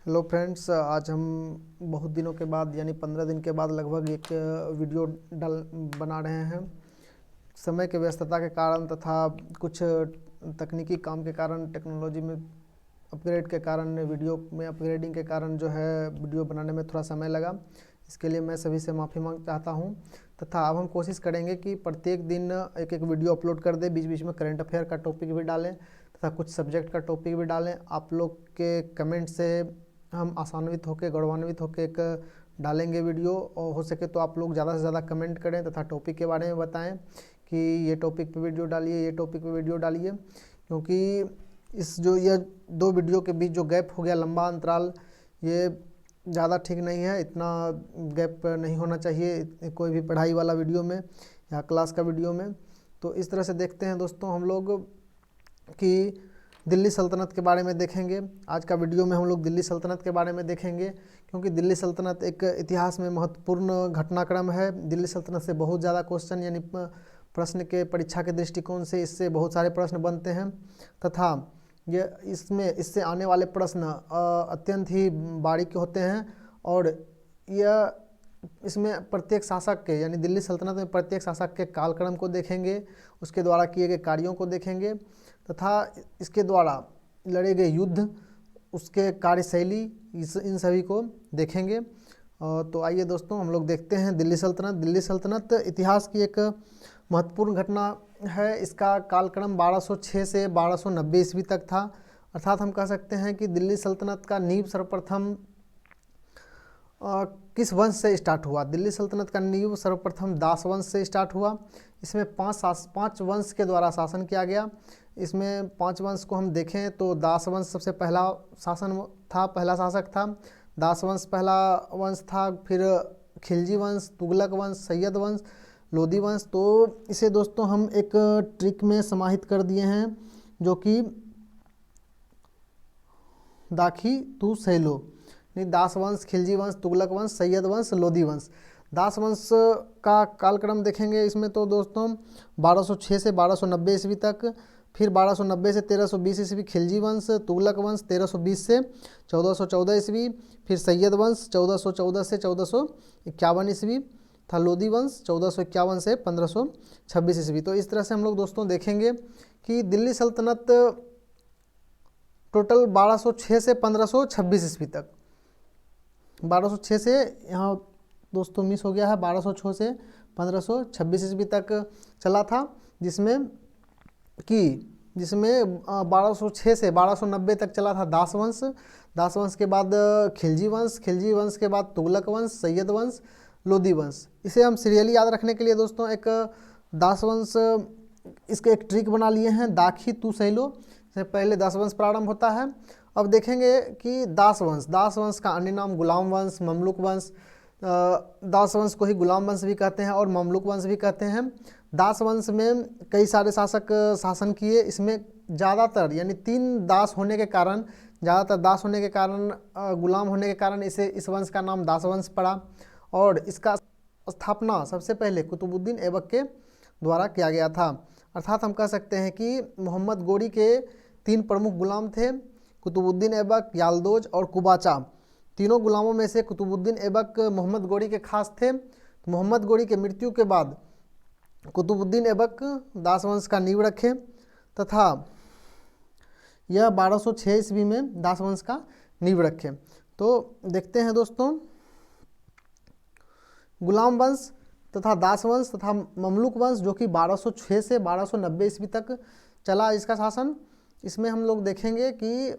Hello friends, आज हम बहुत दिनों के बाद यानी 15 दिन के बाद लगभग एक वीडियो बना रहे हैं। समय के व्यस्तता के कारण तथा कुछ तकनीकी काम के कारण, टेक्नोलॉजी में अपग्रेड के कारण, वीडियो में अपग्रेडिंग के कारण जो है वीडियो बनाने में थोड़ा समय लगा। इसके लिए मैं सभी से माफ़ी मांग चाहता हूं। तथा अब हम कोशिश करेंगे कि प्रत्येक दिन एक एक वीडियो अपलोड कर दें, बीच बीच में करंट अफेयर का टॉपिक भी डालें तथा कुछ सब्जेक्ट का टॉपिक भी डालें। आप लोग के कमेंट से हम आसान्वित होकर, गौरवान्वित होकर एक डालेंगे वीडियो, और हो सके तो आप लोग ज़्यादा से ज़्यादा कमेंट करें तथा टॉपिक के बारे में बताएं कि ये टॉपिक पे वीडियो डालिए, ये टॉपिक पे वीडियो डालिए। क्योंकि ये 2 वीडियो के बीच जो गैप हो गया, लंबा अंतराल, ये ज़्यादा ठीक नहीं है। इतना गैप नहीं होना चाहिए कोई भी पढ़ाई वाला वीडियो में या क्लास का वीडियो में। तो इस तरह से देखते हैं दोस्तों हम लोग कि दिल्ली सल्तनत के बारे में देखेंगे। आज का वीडियो में हम लोग दिल्ली सल्तनत के बारे में देखेंगे, क्योंकि दिल्ली सल्तनत एक इतिहास में महत्वपूर्ण घटनाक्रम है। दिल्ली सल्तनत से बहुत ज़्यादा क्वेश्चन यानी प्रश्न के परीक्षा के दृष्टिकोण से इससे बहुत सारे प्रश्न बनते हैं तथा इससे आने वाले प्रश्न अत्यंत ही बारीक होते हैं। और इसमें प्रत्येक शासक के यानी दिल्ली सल्तनत में प्रत्येक शासक के कालक्रम को देखेंगे, उसके द्वारा किए गए कार्यों को देखेंगे तथा इसके द्वारा लड़े गए युद्ध, उसके कार्यशैली, इन सभी को देखेंगे। तो आइए दोस्तों हम लोग देखते हैं दिल्ली सल्तनत। दिल्ली सल्तनत इतिहास की एक महत्वपूर्ण घटना है। इसका कालक्रम 1206 से 1290 ईस्वी तक था। अर्थात हम कह सकते हैं कि दिल्ली सल्तनत का नींव सर्वप्रथम किस वंश से स्टार्ट हुआ। दिल्ली सल्तनत का नींव सर्वप्रथम दास वंश से स्टार्ट हुआ। इसमें 5 वंश के द्वारा शासन किया गया। इसमें 5 वंश को हम देखें तो दास वंश सबसे पहला शासन था, पहला शासक था। दास वंश पहला वंश था, फिर खिलजी वंश, तुगलक वंश, सैयद वंश, लोदी वंश। तो इसे दोस्तों हम एक ट्रिक में समाहित कर दिए हैं, जो कि दाखी तू सैलो, दास वंश, खिलजी वंश, तुगलक वंश, सैयद वंश, लोदी वंश। दास वंश का कालक्रम देखेंगे इसमें तो दोस्तों 1206 से 1290 ईस्वी तक, फिर 1290 से 1320 ईस्वी खिलजी वंश, तुगलक वंश 1320 से 1414 ईस्वी, फिर सैयद वंश 1414 से 1451 ईस्वी था, लोदी वंश 1451 से 1526 ईस्वी। तो इस तरह से हम लोग दोस्तों देखेंगे कि दिल्ली सल्तनत टोटल 1206 से 1526 ईस्वी तक, 1206 से यहाँ दोस्तों मिस हो गया है, 1206 से 1526 ईस्वी तक चला था, जिसमें 1206 से 1290 तक चला था दास वंश। दास वंश के बाद खिलजी वंश, खिलजी वंश के बाद तुगलक वंश, सैयद वंश, लोदी वंश। इसे हम सीरियली याद रखने के लिए दोस्तों एक दास वंश, इसके एक ट्रिक बना लिए हैं, दाखी तू सैलो से पहले दास वंश प्रारंभ होता है। अब देखेंगे कि दास वंश का अन्य नाम गुलाम वंश, ममलुक वंश, दास वंश को ही गुलाम वंश भी कहते हैं और ममलुक वंश भी कहते हैं। दास वंश में कई सारे शासक शासन किए। इसमें ज़्यादातर यानी 3 दास होने के कारण, गुलाम होने के कारण इस वंश का नाम दास वंश पड़ा। और इसका स्थापना सबसे पहले कुतुबुद्दीन ऐबक के द्वारा किया गया था। अर्थात हम कह सकते हैं कि मोहम्मद गोरी के 3 प्रमुख गुलाम थे, कुतुबुद्दीन ऐबक, यालदोज और कुबाचा। तीनों गुलामों में से कुतुबुद्दीन ऐबक मोहम्मद गोरी के खास थे। तो मोहम्मद गोरी के मृत्यु के बाद कुतुबुद्दीन ऐबक दास वंश का नींव रखे तथा यह 1206 ईस्वी में दास वंश का नींव रखे। तो देखते हैं दोस्तों, गुलाम वंश तथा दास वंश तथा ममलुक वंश, जो कि 1206 से 1290 ईस्वी तक चला इसका शासन। इसमें हम लोग देखेंगे कि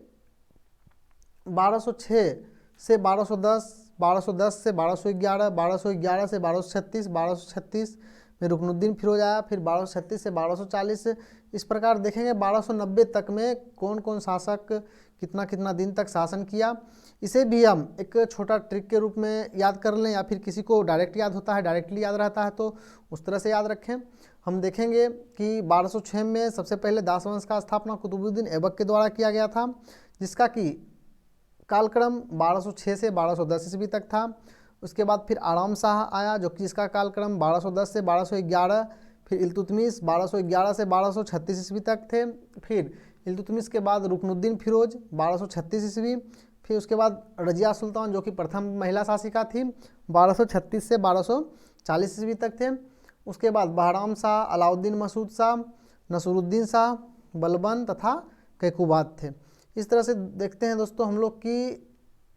1206 से 1210, 1210 से 1211, 1211 से 1236, 1236 में रुकनुद्दीन फिरोज आया, फिर 1236 से 1240। इस प्रकार देखेंगे 1290 तक में कौन कौन शासक कितना कितना दिन तक शासन किया। इसे भी हम एक छोटा ट्रिक के रूप में याद कर लें, या फिर किसी को डायरेक्ट याद होता है, डायरेक्टली याद रहता है तो उस तरह से याद रखें। हम देखेंगे कि 1206 में सबसे पहले दास वंश का स्थापना कुतुबुद्दीन ऐबक के द्वारा किया गया था, जिसका कि कालक्रम 1206 से 1210 ईस्वी तक था। उसके बाद फिर आराम शाह आया, जो कि इसका कालक्रम 1210 से 1211, फिर इल्तुतमिश 1211 से 1236 ईस्वी तक थे। फिर इल्तुतमिश के बाद रुकनुद्दीन फिरोज 1236 ईस्वी, फिर उसके बाद रजिया सुल्तान जो कि प्रथम महिला शासिका थी, 1236 से 1240 ईस्वी तक थे। उसके बाद बहराम शाह, अलाउद्दीन मसूद शाह, नसरुद्दीन शाह, बलबन तथा कैकुबाद थे। इस तरह से देखते हैं दोस्तों हम लोग कि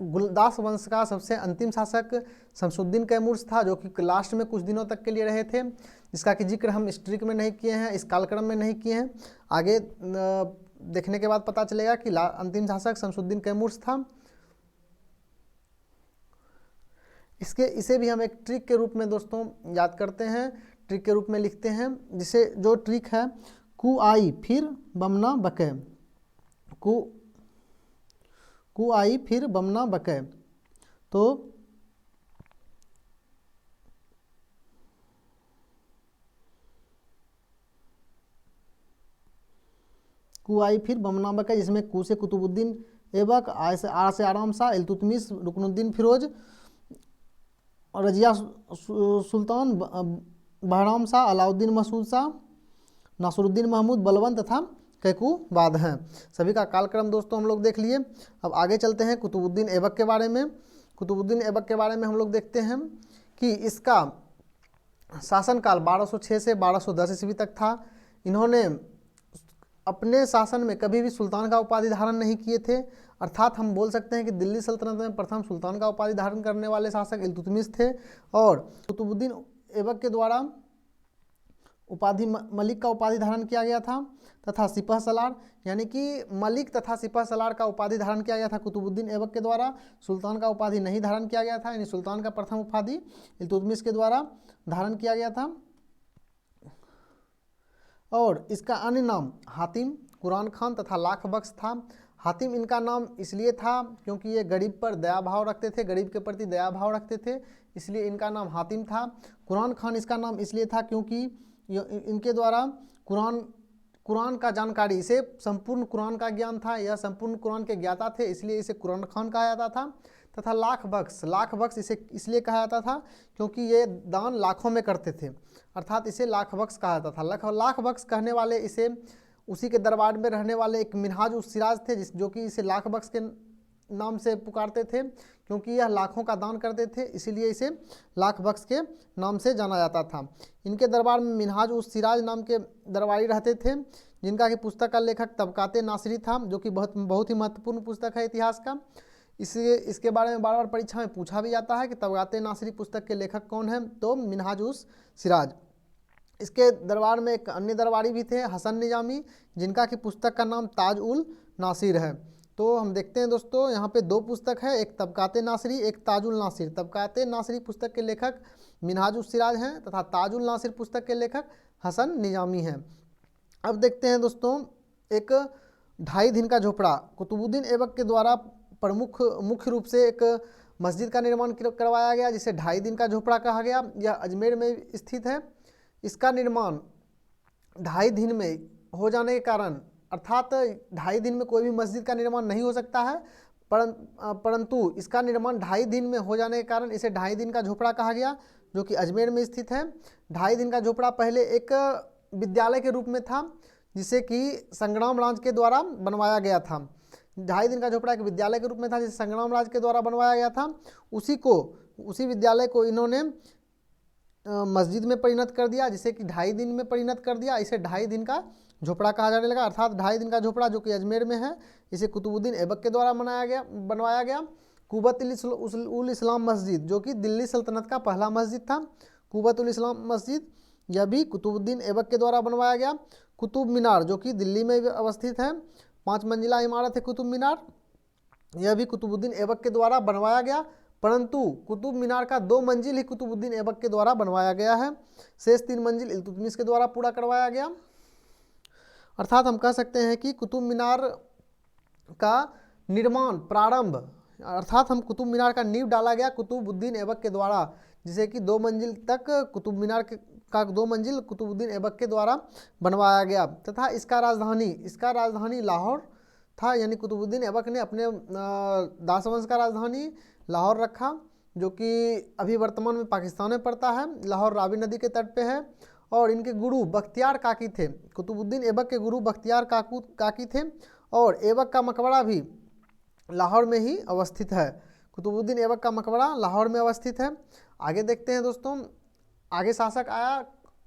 गुलदास वंश का सबसे अंतिम शासक शमसुद्दीन कैमूर था, जो कि लास्ट में कुछ दिनों तक के लिए रहे थे, जिसका कि जिक्र हम इस ट्रिक में नहीं किए हैं, इस कालक्रम में नहीं किए हैं। आगे देखने के बाद पता चलेगा कि अंतिम शासक शमसुद्दीन कैमूर था। इसे भी हम एक ट्रिक के रूप में दोस्तों याद करते हैं, ट्रिक के रूप में लिखते हैं, जिसे जो ट्रिक है कु आई फिर बमना बकै, कु आई फिर बमना बकै। तो कु आई फिर बमना बकै, जिसमें कु से कुतुबुद्दीन ऐबक, आर से आराम शाह, इल्तुतमिश, रुकनुद्दीन फिरोज, रजिया सुल्तान, बहराम शाह, अलाउद्दीन मसूद शाह, नासरुद्दीन महमूद, बलबन तथा कैकुबाद हैं। सभी का कालक्रम दोस्तों हम लोग देख लिए। अब आगे चलते हैं कुतुबुद्दीन ऐबक के बारे में। कुतुबुद्दीन ऐबक के बारे में हम लोग देखते हैं कि इसका शासनकाल 1206 से 1210 ईस्वी तक था। इन्होंने अपने शासन में कभी भी सुल्तान का उपाधि धारण नहीं किए थे, अर्थात हम बोल सकते हैं कि दिल्ली सल्तनत में प्रथम सुल्तान का उपाधि धारण करने वाले शासक इल्तुतमिश थे। और कुतुबुद्दीन ऐबक के द्वारा उपाधि मलिक का उपाधि धारण किया गया था, तथा सिपह सलार यानी कि मलिक तथा सिपह सलार का उपाधि धारण किया गया था कुतुबुद्दीन ऐबक के द्वारा। सुल्तान का उपाधि नहीं धारण किया गया था, यानी सुल्तान का प्रथम उपाधि इल्तुतमिश के द्वारा धारण किया गया था। और इसका अन्य नाम हातिम, कुरान खान तथा लाख बख्श था। हातिम इनका नाम इसलिए था क्योंकि ये गरीब पर दया भाव रखते थे, गरीब के प्रति दया भाव रखते थे, इसलिए इनका नाम हातिम था। कुरान खान इसका नाम इसलिए था क्योंकि इनके द्वारा कुरान का जानकारी, इसे संपूर्ण कुरान का ज्ञान था, यह संपूर्ण कुरान के ज्ञाता थे, इसलिए इसे कुरान खान कहा जाता था। तथा लाख बख्श इसे इसलिए कहा जाता था क्योंकि ये दान लाखों में करते थे, अर्थात इसे लाख बख्श कहा जाता था। लाख बख्श कहने वाले इसे उसी के दरबार में रहने वाले एक मिनहाज उस सिराज थे, जो कि इसे लाख बख्श के नाम से पुकारते थे, क्योंकि यह लाखों का दान करते थे, इसीलिए इसे लाख बख्श के नाम से जाना जाता था। इनके दरबार में मिनहाज उस सिराज नाम के दरबारी रहते थे, जिनका कि पुस्तक का लेखक तबकाते नासिरी था, जो कि बहुत ही महत्वपूर्ण पुस्तक है इतिहास का। इसके बारे में बार बार परीक्षा में पूछा भी जाता है कि तबकाते नासिरी पुस्तक के लेखक कौन है, तो मिनहाज उस सिराज। इसके दरबार में एक अन्य दरबारी भी थे, हसन निजामी, जिनका कि पुस्तक का नाम ताज उल नासिर है। तो हम देखते हैं दोस्तों यहाँ पे दो पुस्तक है, एक तबकाते नासिरी, एक ताजुल नासिर। तबकाते नासिरी पुस्तक के लेखक मिनहाज उस सिराज हैं तथा ताजुल नासिर पुस्तक के लेखक हसन निजामी हैं। अब देखते हैं दोस्तों एक 2.5 दिन का झोपड़ा कुतुबुद्दीन ऐबक के द्वारा मुख्य रूप से एक मस्जिद का निर्माण करवाया गया, जिसे 2.5 दिन का झोपड़ा कहा गया। यह अजमेर में स्थित है। इसका निर्माण 2.5 दिन में हो जाने के कारण, अर्थात 2.5 दिन में कोई भी मस्जिद का निर्माण नहीं हो सकता है, परंतु इसका निर्माण 2.5 दिन में हो जाने के कारण इसे 2.5 दिन का झोपड़ा कहा गया, जो कि अजमेर में स्थित है। 2.5 दिन का झोपड़ा पहले एक विद्यालय के रूप में था, जिसे कि संग्राम राज के द्वारा बनवाया गया था। 2.5 दिन का झोपड़ा एक विद्यालय के रूप में था, जिसे संग्राम राज के द्वारा बनवाया गया था। उसी विद्यालय को इन्होंने मस्जिद में परिणत कर दिया, जिसे कि 2.5 दिन में परिणत कर दिया। इसे 2.5 दिन का झोपड़ा कहा जाने लगा, अर्थात 2.5 दिन का झोपड़ा जो कि अजमेर में है, इसे कुतुबुद्दीन ऐबक के द्वारा बनवाया गया। कुबत उल इस्लाम मस्जिद, जो कि दिल्ली सल्तनत का पहला मस्जिद था, कुबत उल इस्लाम मस्जिद, यह भी कुतुबुद्दीन ऐबक के द्वारा बनवाया गया। कुतुब मीनार, जो कि दिल्ली में अवस्थित है, 5 मंजिला इमारत है कुतुब मीनार, यह भी कुतुबुद्दीन ऐबक के द्वारा बनवाया गया, परंतु कुतुब मीनार का 2 मंजिल ही कुतुबुद्दीन ऐबक के द्वारा बनवाया गया है, शेष 3 मंजिल इल्तुतमिश के द्वारा पूरा करवाया गया। अर्थात हम कह सकते हैं कि कुतुब मीनार का निर्माण प्रारंभ, अर्थात हम कुतुब मीनार का नींव डाला गया कुतुबुद्दीन ऐबक के द्वारा, जिसे कि 2 मंजिल तक कुतुब मीनार का 2 मंजिल कुतुबुद्दीन ऐबक के द्वारा बनवाया गया। तथा इसका राजधानी लाहौर था, यानी कुतुबुद्दीन ऐबक ने अपने दासवंश का राजधानी लाहौर रखा, जो कि अभी वर्तमान में पाकिस्तान में पड़ता है। लाहौर रावी नदी के तट पे है। और इनके गुरु बख्तियार काकी थे, कुतुबुद्दीन ऐबक के गुरु बख्तियार काकी थे। और ऐबक का मकबरा भी लाहौर में ही अवस्थित है। कुतुबुद्दीन ऐबक का मकबरा लाहौर में अवस्थित है। आगे देखते हैं दोस्तों, आगे शासक आया।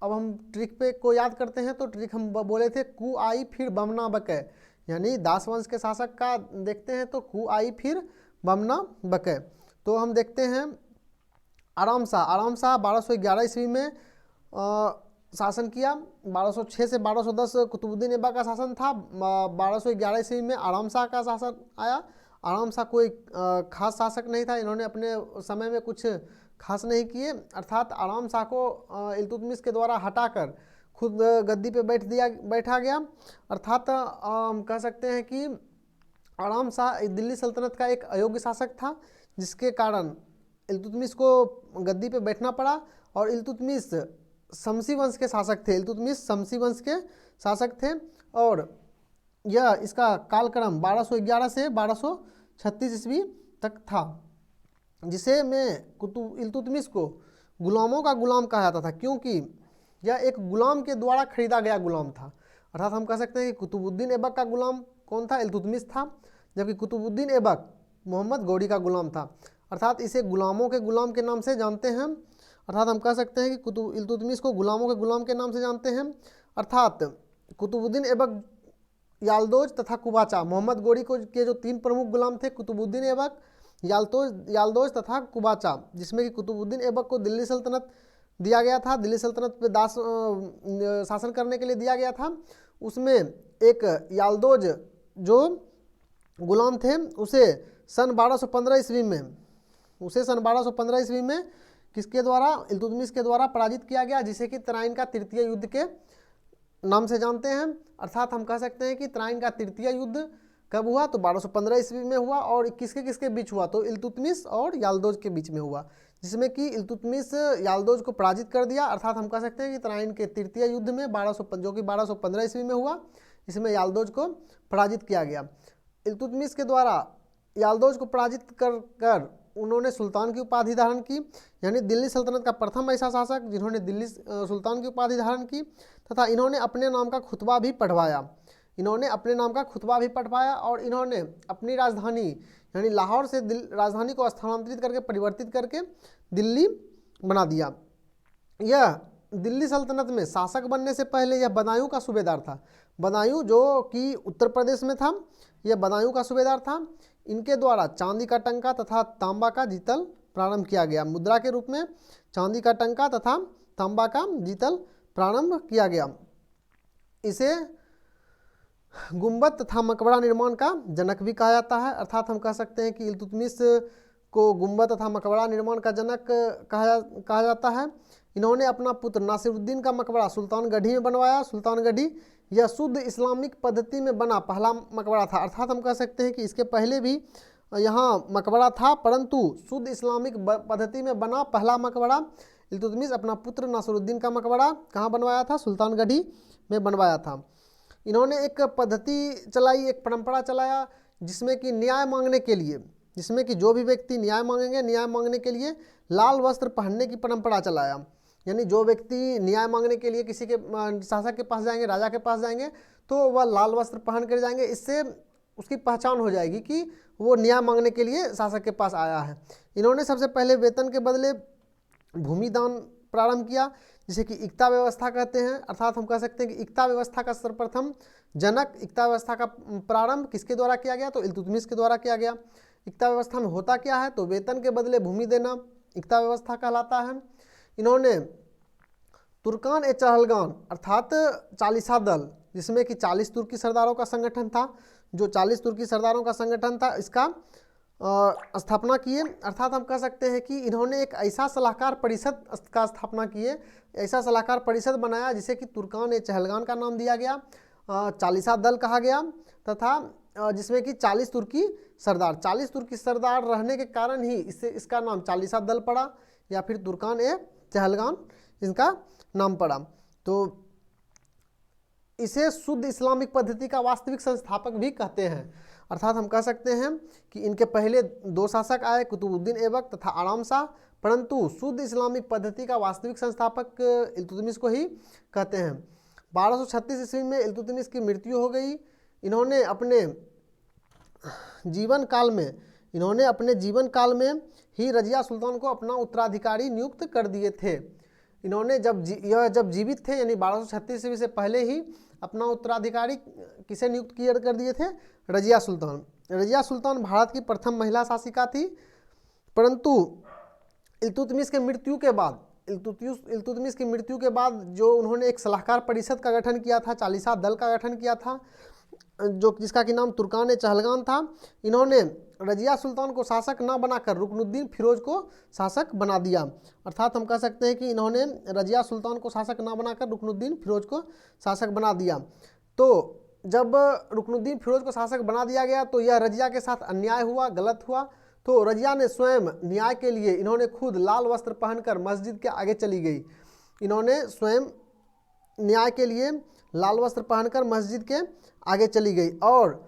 अब हम ट्रिक पे को याद करते हैं, तो ट्रिक हम बोले थे कु आई फिर बमना बकै, यानी दास वंश के शासक का देखते हैं तो कु आई फिर बमना बकै। तो हम देखते हैं आराम शाह 1211 ईस्वी में शासन किया। 1206 से 1210 कुतुबुद्दीन ऐबक का शासन था। 1211 ईस्वी में आराम शाह का शासन आया। आराम शाह कोई खास शासक नहीं था, इन्होंने अपने समय में कुछ खास नहीं किए, अर्थात आराम शाह को इल्तुतमिश के द्वारा हटाकर खुद गद्दी पे बैठा गया। अर्थात हम कह सकते हैं कि आराम शाह दिल्ली सल्तनत का एक अयोग्य शासक था, जिसके कारण इल्तुतमिश को गद्दी पे बैठना पड़ा। और इल्तुतमिश शमसी वंश के शासक थे, इल्तुतमिश शमसी वंश के शासक थे। और यह इसका कालक्रम 1211 से 1236 ईस्वी तक था, जिसे में इल्तुतमिश को गुलामों का गुलाम कहा जाता था, क्योंकि यह एक गुलाम के द्वारा खरीदा गया गुलाम था। अर्थात हम कह सकते हैं कि कुतुबुद्दीन ऐबक का गुलाम कौन था? इल्तुतमिश था, जबकि कुतुबुद्दीन ऐबक मोहम्मद गौरी का गुलाम था। अर्थात इसे गुलामों के गुलाम के नाम से जानते हैं। अर्थात हम कह सकते हैं कि इल्तुतमिश को गुलामों के गुलाम के नाम से जानते हैं। अर्थात कुतुबुद्दीन ऐबक, याल्दोज तथा कुबाचा, मोहम्मद गौरी को के जो 3 प्रमुख गुलाम थे, कुतुबुद्दीन ऐबक, याल्दोज तथा कुबाचा, जिसमें कि कुतुबुद्दीन ऐबक को दिल्ली सल्तनत दिया गया था, दिल्ली सल्तनत पे दास शासन करने के लिए दिया गया था। उसमें एक याल्दोज जो गुलाम थे, उसे सन 1215 ईस्वी में किसके द्वारा? इल्तुतमिश के द्वारा पराजित किया गया, जिसे कि तराइन का तृतीय युद्ध के नाम से जानते हैं। अर्थात हम कह सकते हैं कि तराइन का तृतीय युद्ध कब हुआ? तो 1215 ईस्वी में हुआ। और किसके किसके बीच हुआ? तो इल्तुतमिश और याल्दोज के बीच में हुआ, जिसमें कि इल्तुतमिश याल्दोज को पराजित कर दिया। अर्थात हम कह सकते हैं कि तराइन के तृतीय युद्ध में 1215 ईस्वी में हुआ, इसमें याल्दोज को पराजित किया गया। इल्तुतमिश के द्वारा याल्दोज को पराजित कर उन्होंने सुल्तान की उपाधि धारण की, यानी दिल्ली सल्तनत का प्रथम ऐसा शासक जिन्होंने दिल्ली सुल्तान की उपाधि धारण की। तथा इन्होंने अपने नाम का खुतबा भी पढ़वाया, और इन्होंने अपनी राजधानी यानी लाहौर से राजधानी को स्थानांतरित करके परिवर्तित करके दिल्ली बना दिया। यह दिल्ली सल्तनत में शासक बनने से पहले यह बदायूं का सूबेदार था। बदायूं जो कि उत्तर प्रदेश में था, यह बदायूं का सूबेदार था। इनके द्वारा चांदी का टंका तथा तांबा का जीतल प्रारंभ किया गया। मुद्रा के रूप में चांदी का टंका तथा तांबा का जीतल प्रारंभ किया गया। इसे गुंबद तथा मकबरा निर्माण का जनक भी कहा जाता है। अर्थात हम कह सकते हैं कि इल्तुतमिश को गुंबद तथा मकबरा निर्माण का जनक कहा जाता है। इन्होंने अपना पुत्र नासिरुद्दीन का मकबरा सुल्तानगढ़ी में बनवाया। सुल्तानगढ़ी यह शुद्ध इस्लामिक पद्धति में बना पहला मकबरा था। अर्थात हम कह सकते हैं कि इसके पहले भी यहाँ मकबरा था, परंतु शुद्ध इस्लामिक पद्धति में बना पहला मकबरा इल्तुतमिश अपना पुत्र नासिरुद्दीन का मकबरा कहाँ बनवाया था? सुल्तानगढ़ी में बनवाया था। इन्होंने एक पद्धति चलाई, एक परंपरा चलाया, जिसमें कि न्याय मांगने के लिए, जिसमें कि जो भी व्यक्ति न्याय मांगेंगे, न्याय मांगने के लिए लाल वस्त्र पहनने की परंपरा चलाया। यानी जो व्यक्ति न्याय मांगने के लिए किसी के शासक के पास जाएंगे, राजा के पास जाएंगे, तो वह लाल वस्त्र पहन कर जाएंगे। इससे उसकी पहचान हो जाएगी कि वो न्याय मांगने के लिए शासक के पास आया है। इन्होंने सबसे पहले वेतन के बदले भूमिदान प्रारंभ किया, जिसे कि इक्ता व्यवस्था कहते हैं। अर्थात हम कह सकते हैं कि इक्ता व्यवस्था का सर्वप्रथम जनक, इक्ता व्यवस्था का प्रारंभ किसके द्वारा किया गया? तो इल्तुतमिश के द्वारा किया गया। इक्ता व्यवस्था में होता क्या है? तो वेतन के बदले भूमि देना इक्ता व्यवस्था कहलाता है। इन्होंने तुर्कान ए चहलगान अर्थात चालीसा दल, जिसमें कि 40 तुर्की सरदारों का संगठन था, जो 40 तुर्की सरदारों का संगठन था, इसका स्थापना किए। अर्थात हम कह सकते हैं कि इन्होंने एक ऐसा सलाहकार परिषद का स्थापना किए, ऐसा सलाहकार परिषद बनाया जिसे कि तुर्कान ए चहलगान का नाम दिया गया, चालीसा दल कहा गया, तथा जिसमें कि 40 तुर्की सरदार रहने के कारण ही इसका नाम चालीसा दल पड़ा, या फिर तुर्कान ए चहलगान इसका नाम पड़ा। तो इसे शुद्ध इस्लामिक पद्धति का वास्तविक संस्थापक भी कहते हैं। अर्थात हम कह सकते हैं कि इनके पहले 2 शासक आए, कुतुबुद्दीन ऐबक तथा आराम शाह, परंतु शुद्ध इस्लामिक पद्धति का वास्तविक संस्थापक इल्तुतमिश को ही कहते हैं। 1236 ईस्वी में इल्तुतमिश की मृत्यु हो गई। इन्होंने अपने जीवन काल में, इन्होंने अपने जीवन काल में ही रजिया सुल्तान को अपना उत्तराधिकारी नियुक्त कर दिए थे। इन्होंने जब जीवित थे यानी 1236 ईस्वी से पहले ही अपना उत्तराधिकारी किसे नियुक्त कर दिए थे? रजिया सुल्तान। रजिया सुल्तान भारत की प्रथम महिला शासिका थी, परंतु इल्तुतमिश की मृत्यु के बाद जो उन्होंने एक सलाहकार परिषद का गठन किया था, चालीसा दल का गठन किया था, जिसका कि नाम तुर्कान चहलगान था। इन्होंने रजिया सुल्तान को शासक न बनाकर रुकनुद्दीन फिरोज को शासक बना दिया। अर्थात हम कह सकते हैं कि इन्होंने रजिया सुल्तान को शासक न बनाकर रुकनुद्दीन फिरोज को शासक बना दिया। तो जब रुकनुद्दीन फिरोज को शासक बना दिया गया तो यह रजिया के साथ अन्याय हुआ, गलत हुआ। तो रजिया ने स्वयं न्याय के लिए इन्होंने खुद लाल वस्त्र पहनकर मस्जिद के आगे चली गई। इन्होंने स्वयं न्याय के लिए लाल वस्त्र पहनकर मस्जिद के आगे चली गई और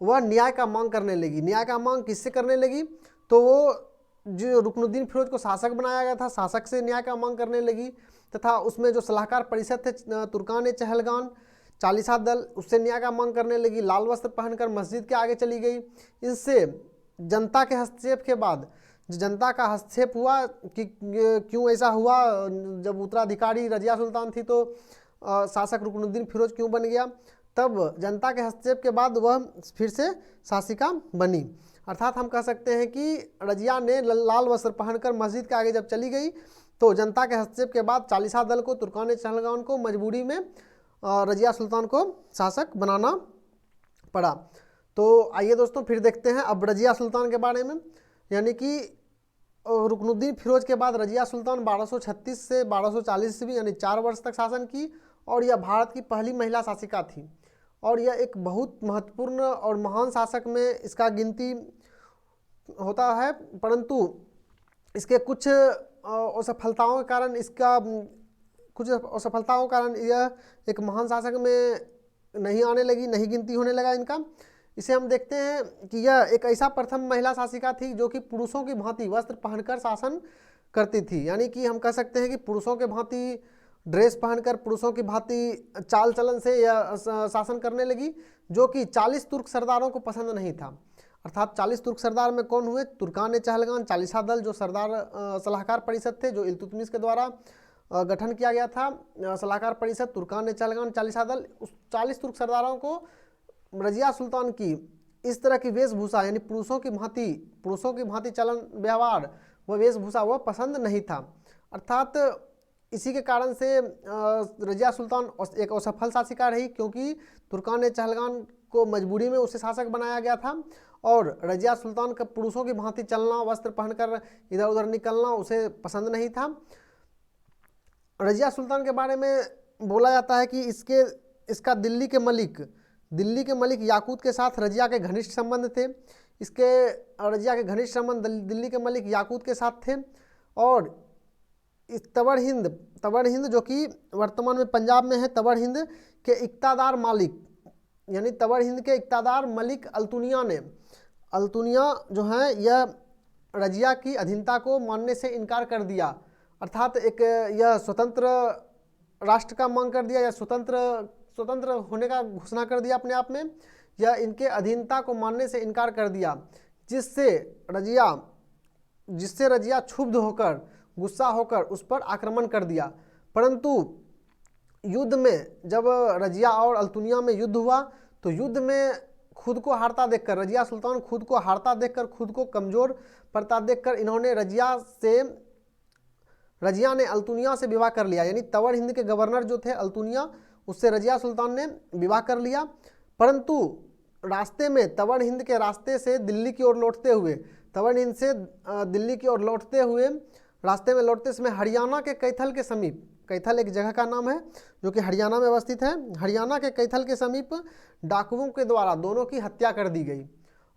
वह न्याय का मांग करने लगी। न्याय का मांग किससे करने लगी? तो वो जो रुकनुद्दीन फिरोज को शासक बनाया गया था, शासक से न्याय का मांग करने लगी, तथा उसमें जो सलाहकार परिषद थे तुर्कान चहलगान, चालीसा दल, उससे न्याय का मांग करने लगी। लाल वस्त्र पहनकर मस्जिद के आगे चली गई। इससे जनता के हस्तक्षेप के बाद, जनता का हस्तक्षेप हुआ कि क्यों ऐसा हुआ, जब उत्तराधिकारी रजिया सुल्तान थी तो शासक रुकनुद्दीन फिरोज क्यों बन गया, तब जनता के हस्तक्षेप के बाद वह फिर से शासिका बनी। अर्थात हम कह सकते हैं कि रजिया ने लाल वस्त्र पहनकर मस्जिद के आगे जब चली गई तो जनता के हस्तक्षेप के बाद चालीसा दल को, तुर्कान चहलगान को मजबूरी में रजिया सुल्तान को शासक बनाना पड़ा। तो आइए दोस्तों फिर देखते हैं अब रजिया सुल्तान के बारे में। यानी कि रुकनुद्दीन फिरोज के बाद रजिया सुल्तान 1236 से 1240 ईस्वी यानी 4 वर्ष तक शासन की और यह भारत की पहली महिला शासिका थी और यह एक बहुत महत्वपूर्ण और महान शासक में इसका गिनती होता है। परंतु इसके कुछ असफलताओं के कारण यह एक महान शासक में नहीं आने लगी, नहीं गिनती होने लगा इनका। इसे हम देखते हैं कि यह एक ऐसा प्रथम महिला शासिका थी जो कि पुरुषों की भांति वस्त्र पहनकर शासन करती थी। यानी कि हम कह सकते हैं कि पुरुषों के भांति ड्रेस पहनकर, पुरुषों की भांति चाल चलन से यह शासन करने लगी, जो कि 40 तुर्क सरदारों को पसंद नहीं था। अर्थात 40 तुर्क सरदार में कौन हुए? तुर्कान चहलगान, चालीसा दल जो सलाहकार परिषद थे, जो इल्तुतमिश के द्वारा गठन किया गया था, सलाहकार परिषद, तुर्कान चहलगान, चालीसा दल। उस 40 तुर्क सरदारों को रजिया सुल्तान की इस तरह की वेशभूषा यानी पुरुषों की भांति चलन व्यवहार, वह वेशभूषा वह पसंद नहीं था। अर्थात इसी के कारण से रजिया सुल्तान एक असफल शासिका रही, क्योंकि तुर्कान चहलगान को मजबूरी में उसे शासक बनाया गया था और रजिया सुल्तान का पुरुषों की भांति चलना, वस्त्र पहनकर इधर उधर निकलना उसे पसंद नहीं था। रजिया सुल्तान के बारे में बोला जाता है कि इसका दिल्ली के मलिक याकूत के साथ रजिया के घनिष्ठ संबंध थे। रजिया के घनिष्ठ संबंध दिल्ली के मलिक याकूत के साथ थे और इस तवर हिंद जो कि वर्तमान में पंजाब में है, तवर हिंद के इक्तादार मालिक यानी तवर हिंद के इक्तादार मलिक अल्तुनिया जो है, यह रजिया की अधीनता को मानने से इनकार कर दिया। अर्थात यह स्वतंत्र राष्ट्र का मांग कर दिया या स्वतंत्र होने का घोषणा कर दिया अपने आप में, या इनके अधीनता को मानने से इनकार कर दिया, जिससे रजिया क्षुब्ध होकर, गुस्सा होकर उस पर आक्रमण कर दिया। परंतु युद्ध में जब रजिया और अल्तुनिया में युद्ध हुआ तो युद्ध में खुद को हारता देखकर, रजिया सुल्तान खुद को हारता देखकर, खुद को कमजोर पड़ता देखकर इन्होंने रजिया ने अल्तुनिया से विवाह कर लिया। यानी तवर हिंद के गवर्नर जो थे अल्तुनिया, उससे रजिया सुल्तान ने विवाह कर लिया। परंतु रास्ते में तवर हिंद के रास्ते से दिल्ली की ओर लौटते हुए, तवर हिंद से दिल्ली की ओर लौटते हुए रास्ते में लौटते समय हरियाणा के कैथल के समीप, कैथल एक जगह का नाम है जो कि हरियाणा में अवस्थित है, हरियाणा के कैथल के समीप डाकुओं के द्वारा दोनों की हत्या कर दी गई।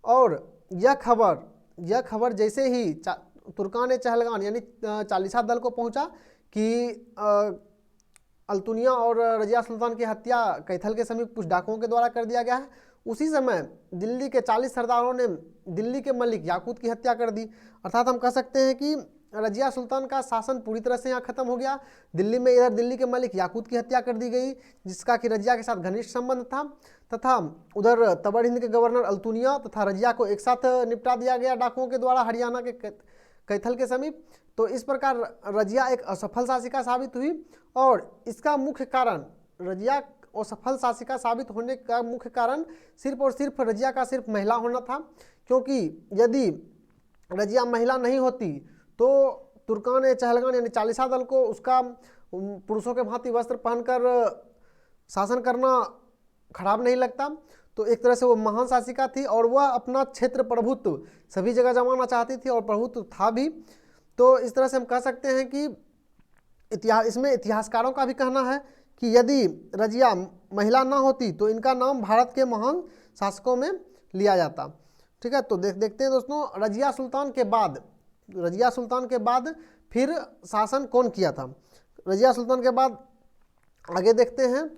और यह खबर जैसे ही तुर्कान चहलगान यानी चालीसा दल को पहुंचा कि अल्तुनिया और रजिया सुल्तान की हत्या कैथल के समीप कुछ डाकुओं के द्वारा कर दिया गया है, उसी समय दिल्ली के 40 सरदारों ने दिल्ली के मलिक याकूत की हत्या कर दी। अर्थात हम कह सकते हैं कि रजिया सुल्तान का शासन पूरी तरह से यहाँ खत्म हो गया। दिल्ली में इधर दिल्ली के मलिक याकूत की हत्या कर दी गई, जिसका कि रजिया के साथ घनिष्ठ संबंध था, तथा उधर तबड़ हिंद के गवर्नर अल्तुनिया तथा रजिया को एक साथ निपटा दिया गया डाकुओं के द्वारा हरियाणा के कैथल के समीप। तो इस प्रकार रजिया एक असफल शासिका साबित हुई, और इसका मुख्य कारण, रजिया असफल शासिका साबित होने का मुख्य कारण सिर्फ और सिर्फ रजिया का सिर्फ महिला होना था, क्योंकि यदि रजिया महिला नहीं होती तो तुर्कान चहलगान यानी चालीसा दल को उसका पुरुषों के भांति वस्त्र पहनकर शासन करना खराब नहीं लगता। तो एक तरह से वो महान शासिका थी, और वह अपना क्षेत्र प्रभुत्व सभी जगह जमाना चाहती थी, और प्रभुत्व था भी। तो इस तरह से हम कह सकते हैं कि इसमें इतिहासकारों का भी कहना है कि यदि रजिया महिला ना होती तो इनका नाम भारत के महान शासकों में लिया जाता। ठीक है, तो देखते हैं दोस्तों, रजिया सुल्तान के बाद फिर शासन कौन किया था। रजिया सुल्तान के बाद आगे देखते हैं,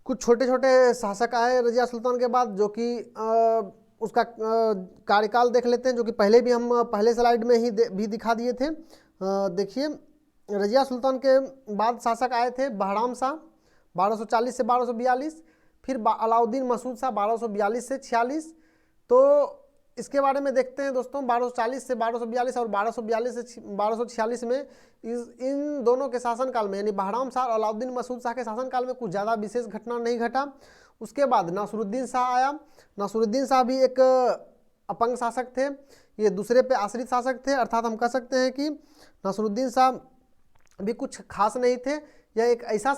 कुछ छोटे छोटे शासक आए रजिया सुल्तान के बाद, जो कि उसका कार्यकाल देख लेते हैं, जो कि पहले भी हम पहले स्लाइड में ही भी दिखा दिए थे। देखिए, रजिया सुल्तान के बाद शासक आए थे बहराम शाह 1240 से 1242, फिर अलाउद्दीन मसूद शाह 1242 से 46। तो इसके बारे में देखते हैं दोस्तों, 1240 से 1242 और 1242 से 1246 में इन दोनों के शासनकाल में, यानी बहराम शाह और अलाउद्दीन मसूद शाह के शासनकाल में कुछ ज़्यादा विशेष घटना नहीं घटा। उसके बाद नासरुद्दीन शाह आया। नासरुद्दीन शाह भी एक अपंग शासक थे, ये दूसरे पे आश्रित शासक थे, अर्थात हम कह सकते हैं कि नासरुद्दीन शाह भी कुछ खास नहीं थे। यह एक ऐसा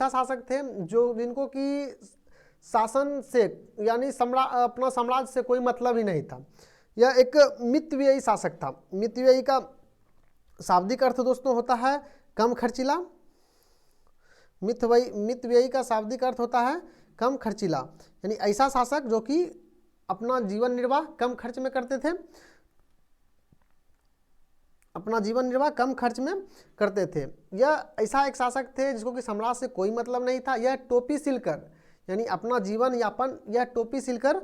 शासक थे जो जिनको कि शासन से यानी अपना साम्राज्य से कोई मतलब ही नहीं था। यह एक मितव्ययी शासक था। मितव्ययी का शाब्दिक अर्थ दोस्तों होता है कम खर्चीला। मितव्ययी का शाब्दिक अर्थ होता है कम खर्चीला, यानी ऐसा शासक जो कि अपना जीवन निर्वाह कम खर्च में करते थे, अपना जीवन निर्वाह कम खर्च में करते थे। यह ऐसा एक शासक थे जिसको कि साम्राज्य से कोई मतलब नहीं था। यह टोपी सिलकर, यानी अपना जीवन यापन यह टोपी सिलकर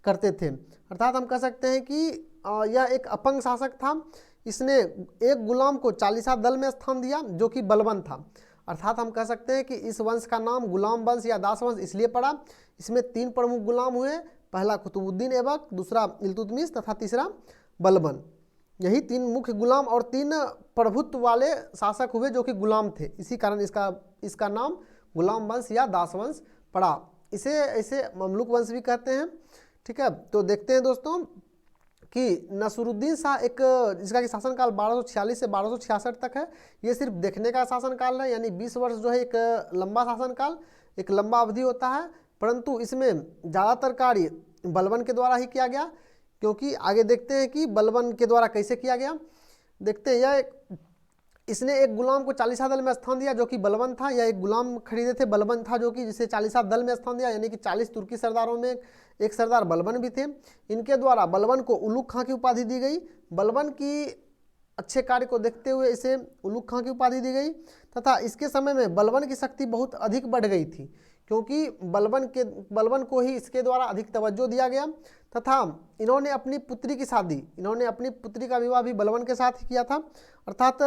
करते थे, अर्थात हम कह सकते हैं कि यह एक अपंग शासक था। इसने एक गुलाम को चालीसा दल में स्थान दिया जो कि बलबन था, अर्थात हम कह सकते हैं कि इस वंश का नाम गुलाम वंश या दास वंश इसलिए पड़ा। इसमें 3 प्रमुख गुलाम हुए, पहला कुतुबुद्दीन ऐबक, दूसरा इल्तुतमिश तथा तीसरा बलबन। यही 3 मुख्य गुलाम और 3 प्रभुत्व वाले शासक हुए जो कि गुलाम थे, इसी कारण इसका नाम गुलाम वंश या दास वंश पड़ा। इसे ऐसे ममलूक वंश भी कहते हैं। ठीक है, तो देखते हैं दोस्तों कि नसरुद्दीन शाह एक जिसका कि शासनकाल 1246 से 1266 तक है। ये सिर्फ देखने का शासनकाल है, यानी 20 वर्ष जो है एक लंबा शासनकाल, एक लंबा अवधि होता है, परंतु इसमें ज़्यादातर कार्य बलबन के द्वारा ही किया गया। क्योंकि आगे देखते हैं कि बलबन के द्वारा कैसे किया गया। देखते हैं, इसने एक गुलाम को चालीसा दल में स्थान दिया जो कि बलबन था। यह एक गुलाम खरीदे थे, बलबन था, जो कि जिसे चालीसा दल में स्थान दिया, यानी कि 40 तुर्की सरदारों में एक सरदार बलबन भी थे। इनके द्वारा बलबन को उलुग खां की उपाधि दी गई। बलबन की अच्छे कार्य को देखते हुए इसे उलुग खां की उपाधि दी गई, तथा इसके समय में बलबन की शक्ति बहुत अधिक बढ़ गई थी, क्योंकि बलबन को ही इसके द्वारा अधिक तवज्जो दिया गया। तथा इन्होंने अपनी पुत्री का विवाह भी बलबन के साथ ही किया था, अर्थात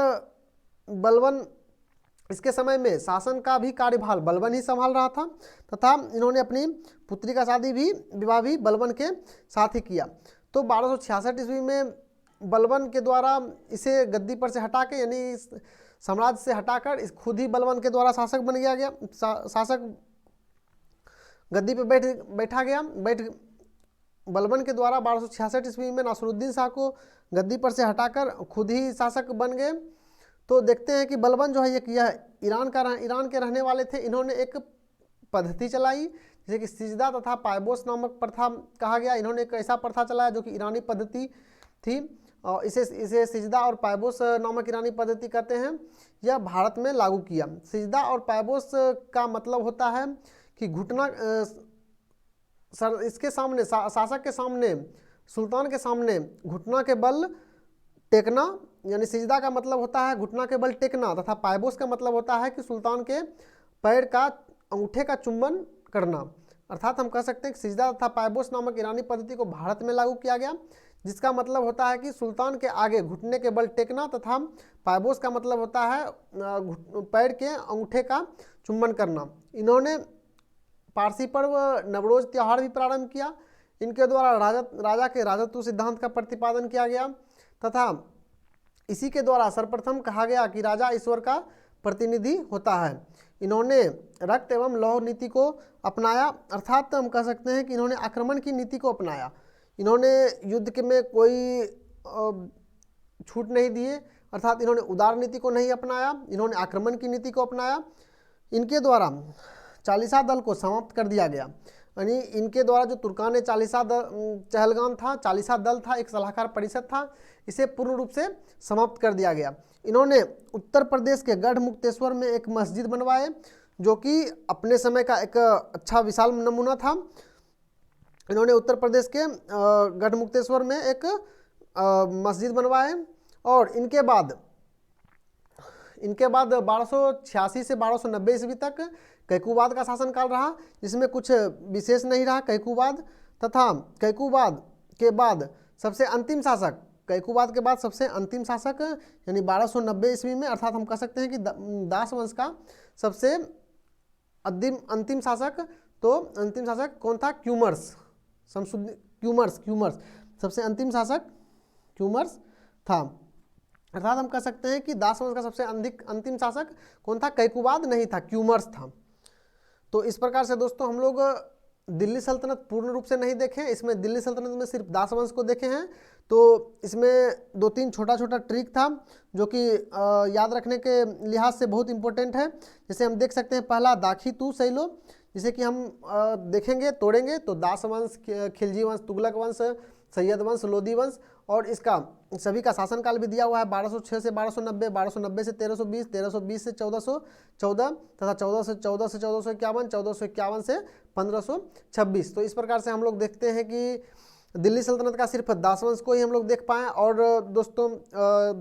बलबन इसके समय में शासन का भी कार्यभार बलबन ही संभाल रहा था, तथा इन्होंने अपनी पुत्री का विवाह भी बलबन के साथ ही किया। तो 1266 ईस्वी में बलबन के द्वारा इसे गद्दी पर से हटा के, यानी साम्राज्य से हटाकर खुद ही बलबन के द्वारा शासक बन गया शासक गद्दी पे बैठा गया। बलबन के द्वारा 1266 ईस्वी में नासरुद्दीन शाह को गद्दी पर से हटाकर खुद ही शासक बन गए। तो देखते हैं कि बलबन जो है यह ईरान के रहने वाले थे। इन्होंने एक पद्धति चलाई जिसे कि सिजदा तथा पायबोस नामक प्रथा कहा गया। इन्होंने एक ऐसा प्रथा चलाया जो कि ईरानी पद्धति थी, और इसे सिजदा और पायबोस नामक ईरानी पद्धति कहते हैं। यह भारत में लागू किया। सिजदा और पायबोस का मतलब होता है कि घुटना इसके सामने, शासक के सामने, सुल्तान के सामने घुटना के बल टेकना, यानी सिजदा का मतलब होता है घुटना के बल टेकना, तथा पायबोस का मतलब होता है कि सुल्तान के पैर का अंगूठे का चुंबन करना। अर्थात हम कह सकते हैं कि सिजदा तथा पायबोस नामक ईरानी पद्धति को भारत में लागू किया गया, जिसका मतलब होता है कि सुल्तान के आगे घुटने के बल टेकना, तथा पायबोस का मतलब होता है पैर के अंगूठे का चुंबन करना। इन्होंने पारसी पर्व नवरोज त्यौहार भी प्रारंभ किया। इनके द्वारा राजा के राजत्व सिद्धांत का प्रतिपादन किया गया, तथा इसी के द्वारा सर्वप्रथम कहा गया कि राजा ईश्वर का प्रतिनिधि होता है। इन्होंने रक्त एवं लौह नीति को अपनाया, अर्थात हम कह सकते हैं कि इन्होंने आक्रमण की नीति को अपनाया। इन्होंने युद्ध के में कोई छूट नहीं दिए, अर्थात इन्होंने उदार नीति को नहीं अपनाया, इन्होंने आक्रमण की नीति को अपनाया। इनके द्वारा चालीसा दल को समाप्त कर दिया गया, यानी इनके द्वारा जो तुर्कान चालीसा चहलगाम था, चालीसा दल था, एक सलाहकार परिषद था, इसे पूर्ण रूप से समाप्त कर दिया गया। इन्होंने उत्तर प्रदेश के गढ़ मुक्तेश्वर में एक मस्जिद बनवाए, जो कि अपने समय का एक अच्छा विशाल नमूना था। इन्होंने उत्तर प्रदेश के गढ़ मुक्तेश्वर में एक मस्जिद बनवाए, और इनके बाद 1286 से 1290 ईस्वी तक कैकुबाद का शासनकाल रहा, जिसमें कुछ विशेष नहीं रहा कैकुबाद। तथा कैकुबाद के बाद सबसे अंतिम शासक, कैकुबाद के बाद सबसे अंतिम शासक यानी 1290 ईस्वी में, अर्थात हम कह सकते हैं कि दास वंश का सबसे अंतिम शासक, तो अंतिम शासक कौन था? क्यूमर्स, क्यूमर्स सबसे अंतिम शासक क्यूमर्स था। अर्थात हम कह सकते हैं कि दास वंश का सबसे अंतिम शासक कौन था? कैकुबाद नहीं था, क्यूमर्स था। तो इस प्रकार से दोस्तों हम लोग दिल्ली सल्तनत पूर्ण रूप से नहीं देखे, इसमें दिल्ली सल्तनत में सिर्फ दास वंश को देखे हैं। तो इसमें 2-3 छोटा ट्रिक था जो कि याद रखने के लिहाज से बहुत इंपॉर्टेंट है। जैसे हम देख सकते हैं, पहला दाखी तू सैलो, जिसे कि हम देखेंगे तोड़ेंगे तो दास वंश, खिलजी वंश, तुगलक वंश, सैयद वंश, लोदी वंश, और इसका सभी का शासनकाल भी दिया हुआ है 1206 से 1290, 1290 से 1320, 1320 से 1414, तथा 1414 से 1451, 1451 से 1526। तो इस प्रकार से हम लोग देखते हैं कि दिल्ली सल्तनत का सिर्फ दास वंश को ही हम लोग देख पाएँ। और दोस्तों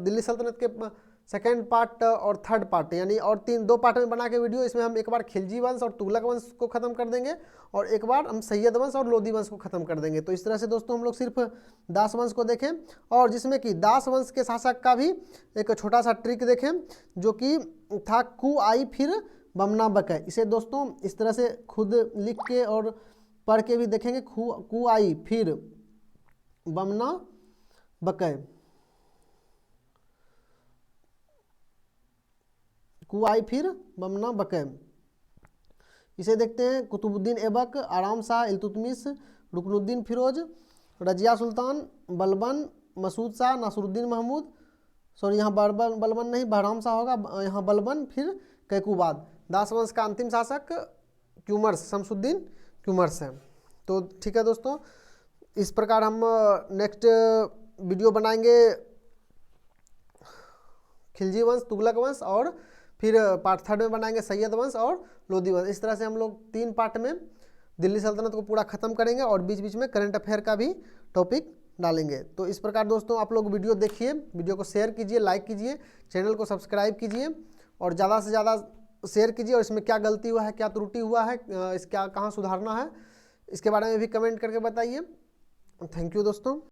दिल्ली सल्तनत के सेकेंड पार्ट और थर्ड पार्ट, यानी और 2 पार्ट में बना के वीडियो, इसमें हम एक बार खिलजी वंश और तुगलक वंश को खत्म कर देंगे, और एक बार हम सैयद वंश और लोदी वंश को खत्म कर देंगे। तो इस तरह से दोस्तों हम लोग सिर्फ दास वंश को देखें, और जिसमें कि दास वंश के शासक का भी एक छोटा सा ट्रिक देखें, जो कि था कु आई फिर बमना बकै। इसे दोस्तों इस तरह से खुद लिख के और पढ़ के भी देखेंगे, कु आई फिर बमना बकै, कुआई फिर बमना बकै। इसे देखते हैं कुतुबुद्दीन ऐबक, आराम शाह, इल्तुतमिश, रुकनुद्दीन फिरोज, रजिया सुल्तान, बलबन, मसूद शाह, नासरुद्दीन महमूद, सॉरी यहाँ बलबन नहीं, बहराम शाह होगा, यहाँ बलबन, फिर कैकुबाद। दास वंश का अंतिम शासक क्यूमर्स, शमसुद्दीन क्यूमर्स है। तो ठीक है दोस्तों, इस प्रकार हम नेक्स्ट वीडियो बनाएंगे खिलजी वंश, तुगलक वंश, और फिर पार्ट 3 में बनाएंगे सैयद वंश और लोदी वंश। इस तरह से हम लोग 3 पार्ट में दिल्ली सल्तनत को पूरा खत्म करेंगे, और बीच बीच में करंट अफेयर का भी टॉपिक डालेंगे। तो इस प्रकार दोस्तों आप लोग वीडियो देखिए, वीडियो को शेयर कीजिए, लाइक कीजिए, चैनल को सब्सक्राइब कीजिए, और ज़्यादा से ज़्यादा शेयर कीजिए। और इसमें क्या गलती हुआ है, क्या त्रुटि हुआ है, कहाँ सुधारना है, इसके बारे में भी कमेंट करके बताइए। थैंक यू दोस्तों।